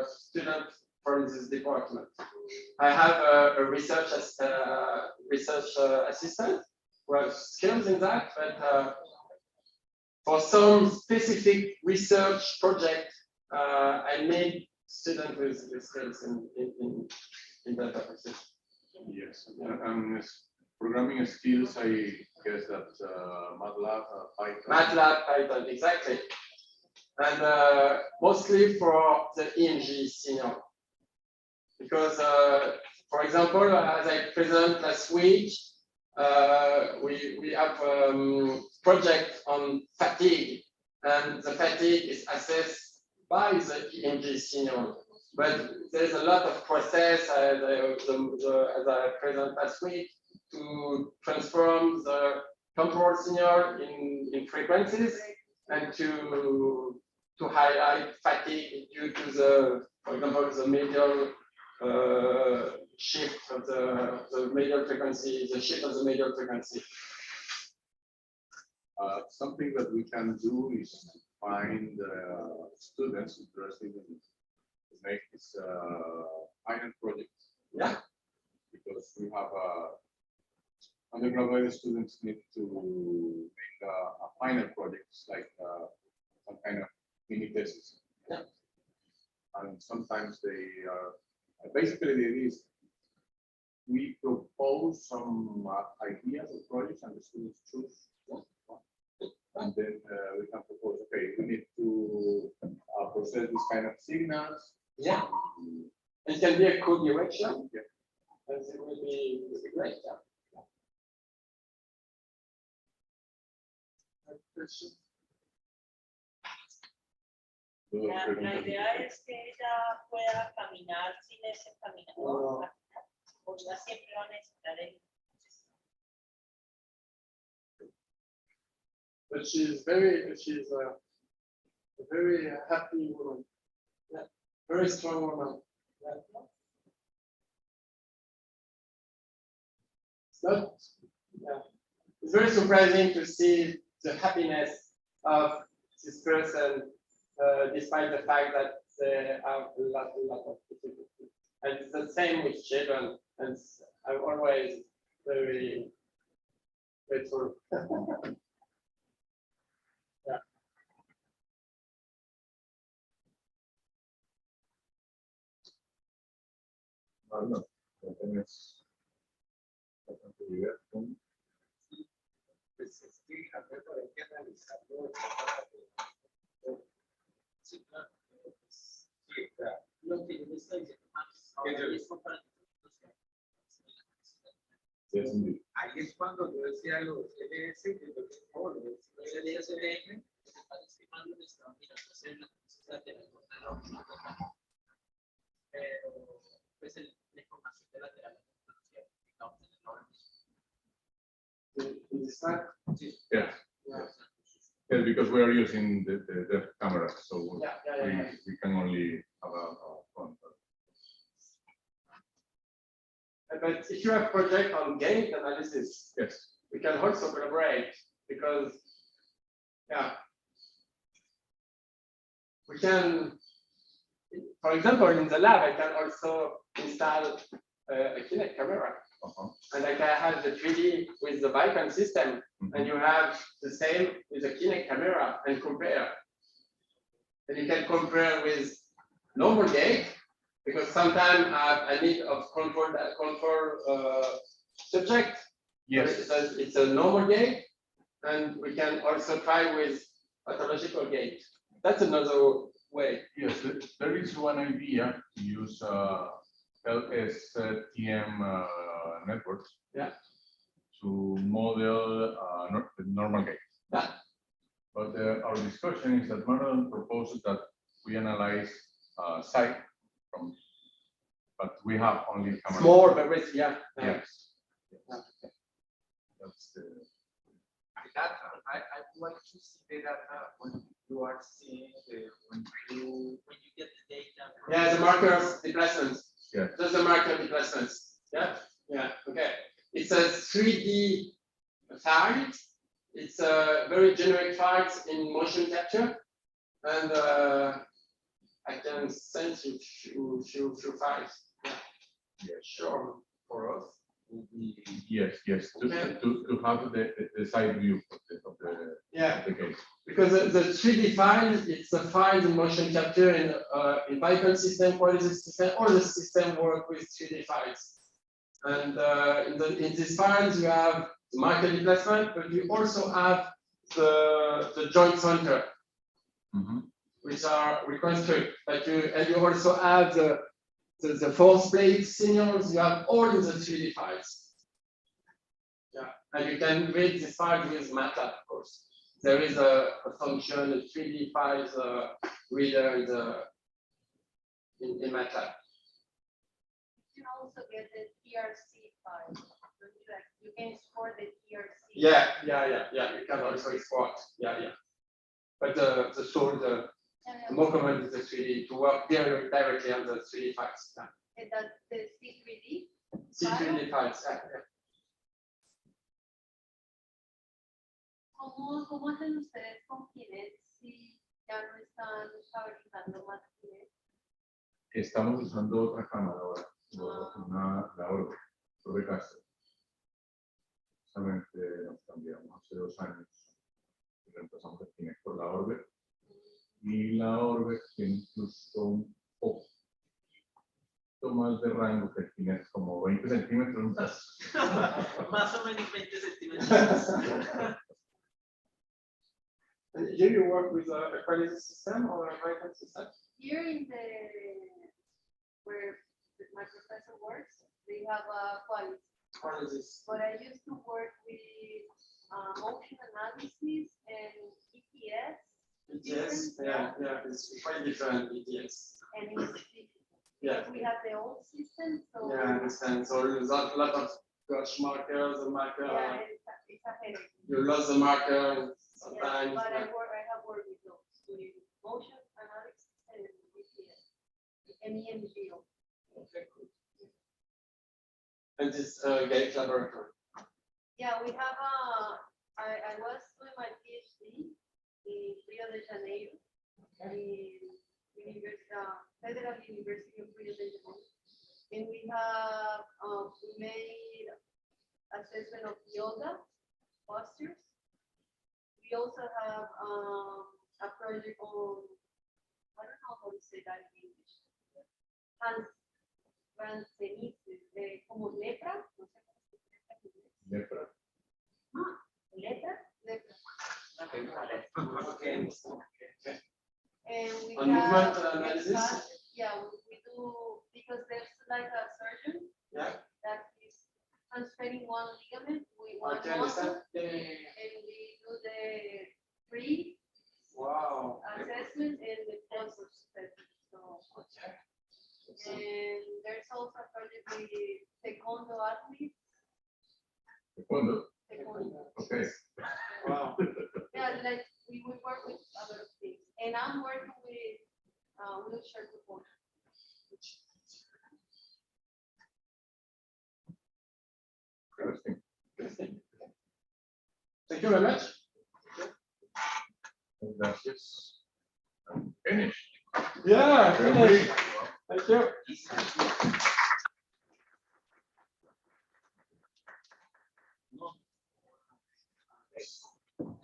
students from this department. I have a research assistant who has skills in that, but for some specific research project, I need students with skills in data processing. Yes, and programming skills, I guess that MATLAB, Python. MATLAB, Python, exactly. And mostly for the EMG signal. Because, for example, as I presented last week, we have a project on fatigue, and the fatigue is assessed by the EMG signal. But there's a lot of process, as I presented last week, to transform the temporal signal in frequencies and to highlight fatigue due to the, for example, the medial shift of the medial frequency, the shift of the medial frequency. Something that we can do is find students interested in make this final project. Yeah. Because we have undergraduate students need to make a final project, like some kind of mini thesis. Yeah. And sometimes they are basically the idea is we propose some ideas or projects and the students choose. And then we can propose, okay, we need to process this kind of signals. Yeah. It can be a co-direction. Yeah. And it will be great. Yeah. La idea es que ella pueda caminar sin ese caminador, porque ella siempre va a necesitar el. But she's a very happy woman. Yeah. Very strong woman. Yeah. It's not, yeah. It's very surprising to see the happiness of this person, despite the fact that they have a lot of difficulty. And it's the same with children, and I'm always very grateful. Yeah. No, tienes bastante diverso. Pues es que hay que analizarlo. Sí, claro. Sí, claro. Lo que yo le estoy diciendo más ahora es comparativo. Yes, indeed. Ahí es cuando yo decía los LS, que yo decía, los LSDM, lo que pasa es que cuando le estaban mirando hacer la necesidad de la pero pues la información de lateral digamos en el orden. Yes. Yeah. Yes, because we are using the camera, so Yeah. we can only have a phone. But if you have project on gate analysis, Yes. we can also collaborate because, yeah, we can, for example, in the lab, I can also install a Kinetic camera. And I can have the 3D with the Vicon system, and you have the same with the Kinetic camera and compare. And you can compare with normal gate, because sometimes I need of control subject. Yes. It's a normal gate, and we can also try with pathological gate. That's another way. Yes, there is one idea to use LSTM networks. Yeah. To model the normal gate. Yeah. But our discussion is that Maradon proposes that we analyze site from, but we have only camera. Small, but with, yeah. Yes. Yeah. That's the. I would like to see the data when you are seeing when you get the data. Yeah, the markers displacements. Yeah. Just the marker displacements. Yeah. Yeah. Okay. It's a 3D file. It's a very generic files in motion capture, and I can send you few files. Yeah. Yeah. Sure. For us. Yes. Okay. To have the side view of the Yeah. of the case. Because the 3D file, it's a file in motion capture in Vicon system, quality system, all the system work with 3D files. And in these files, you have the marker displacement, but you also have the joint center, which are reconstructed. But you also have the force plate signals. You have all in the 3D files. Yeah, and you can read this file with MATLAB, of course. There is a function, a 3D files reader in MATLAB. You can also get the PRC file. like you can score the TRC. Yeah. You can also export. Yeah. But the more common is the 3D to work directly on the 3D files. Yeah. And that's the C3D. C3D files. Yeah. ¿Cómo hacen ustedes con Kinetic si ya no están fabricando más Kinetic? Estamos usando otra cámara ahora, la Orbe Castro. Justamente nos cambiamos hace 2 años y reemplazamos el Kinect por la Orbe. Y la Orbe tiene incluso un poco más de rango que el Kinect, como 20 centímetros más. Más o menos 20 centímetros. Here you work with a quality system or a writing system? Here in where my professor works, they have a quality. What is this? But I used to work with motion analysis and ETS. ETS, yeah, it's quite different ETS. And it's Yeah. we have the old system, so Yeah, I understand. So there's a lot of touch markers, the marker. yeah, it's a headache. You lost the marker and Yeah, sometimes. but I have worked with those, with motion analysis and ETS, MEMGO. Okay, cool. And this gauge laboratory. Yeah, we have I was doing my PhD in Rio de Janeiro, in Federal University of Rio de Janeiro. And we have we made assessment of yoga postures. We also have a project on, I don't know how to say that in English. Hansenísis, como lepra, no sé cómo se dice. Lepra. Lepra. Okay. And we On have movement analysis? yeah, we do, because there's like a surgeon Yeah. that is transferring one ligament with one Okay, muscle, understand. Yeah. and we do the pre Wow. assessment and the post assessment. So, Okay. and there's also a project with taekwondo athletes. Taekwondo. Taekwondo. Okay. Wow. Yeah, like we would work with other things, and I'm working with wheelchair support. Interesting. Thank you very much. Gracias. I'm finished. Yeah, Very finished. Thank you.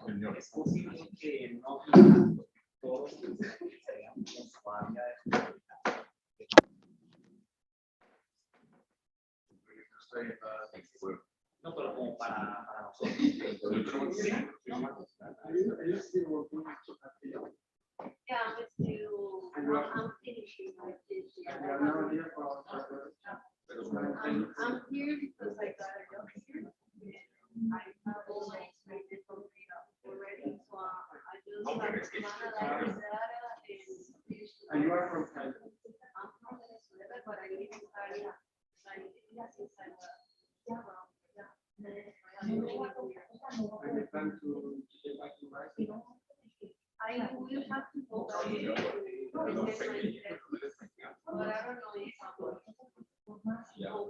Señor. Es posible que no todos serían en su área de no, pero como para nosotros. Yeah, I'm finishing my PhD. I'm here because I got a job here. I have all my experience already, so I just have to analyze data and And you are from Canada? I'm from Venezuela, but I live in Italy. And you plan to get back to Marcha? I will have to go back to get my test, but I don't know if I'm going to go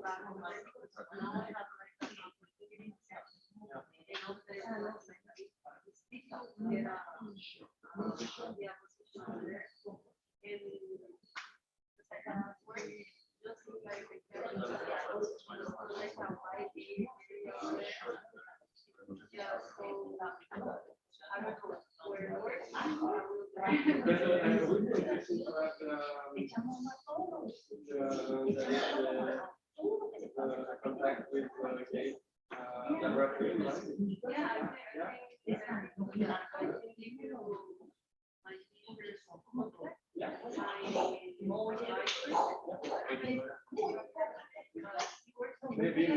back on my, because now I have like an opportunity to get a position there. And I have worked just like yeah, so I don't know where it works. Contact with Gate laboratory, right? Yeah, I think I can give you my teacher's contact. Yeah. Maybe.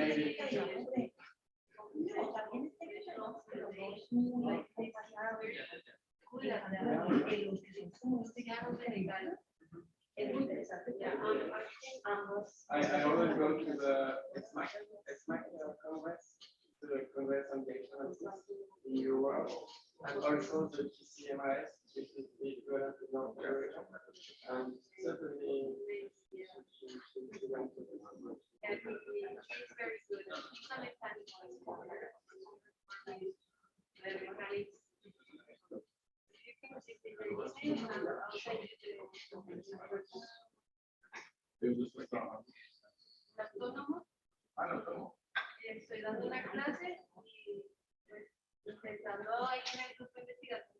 I always go to the Congress. also the TCMIS, which is the equivalent to non-operator. And certainly, And she's very good. Some mechanical autónomo. Estoy dando una clase y pues, intentando ahí en el grupo de investigación.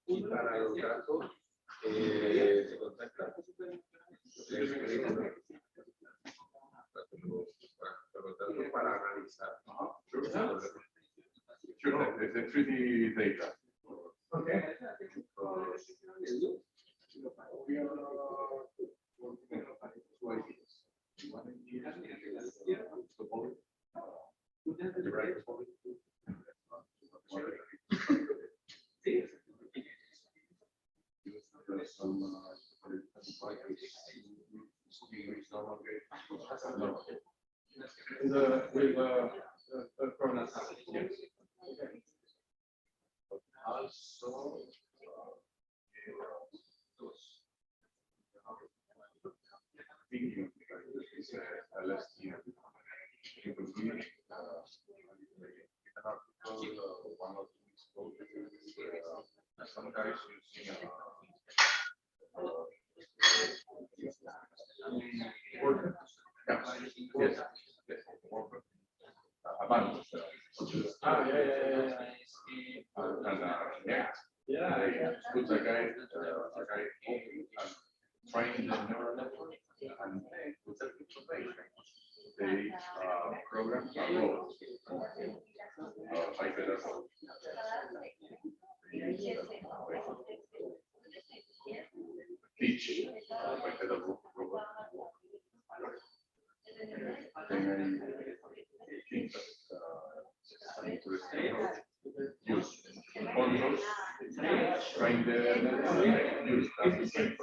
Y para los datos, se contacta para analizar. Sure, the 3D data. okay. We are working on two ideas. One idea is the body, the right body. Also, thinking is last year. It will be an article, one of these some guys using Word. Yes, Avances. They put a guy and train the neural network and put that information. They program a robot by the teach by the robot. Then I think that interesting use controls, train the use that information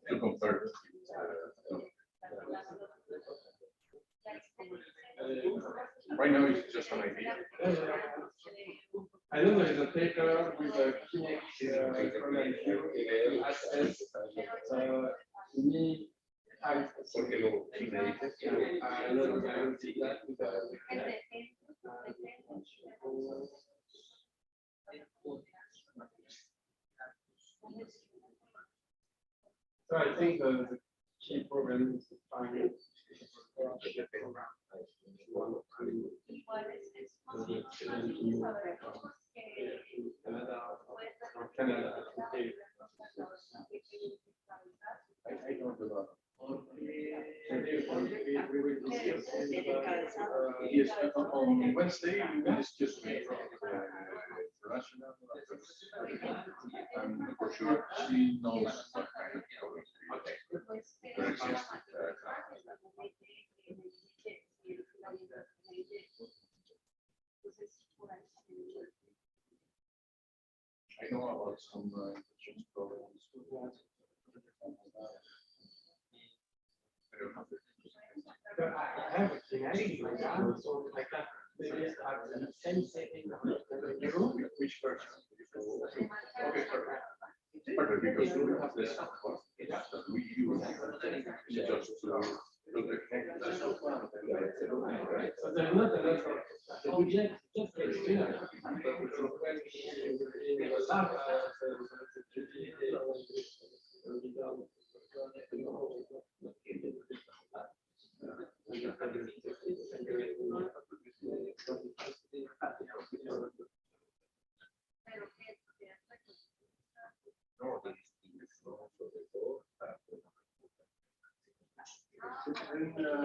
to compare. Right now it's just an idea. I know there is a paper with a Kinetic Parameters assess me. Porque lo que me dices que so I think the key problem is to find it. Canada. I don't know. Yes, on Wednesday, we will discuss rational. And for sure, she knows what kind of there exists. I know about some insurance programs. I have a kinetic program, so I can maybe have the same setting of the room. Which version? Okay, perfect. Perfect, because we have the software that we use just to detect the software. Right? So there's not a lot of the budget, just the experience. But in the lab, No,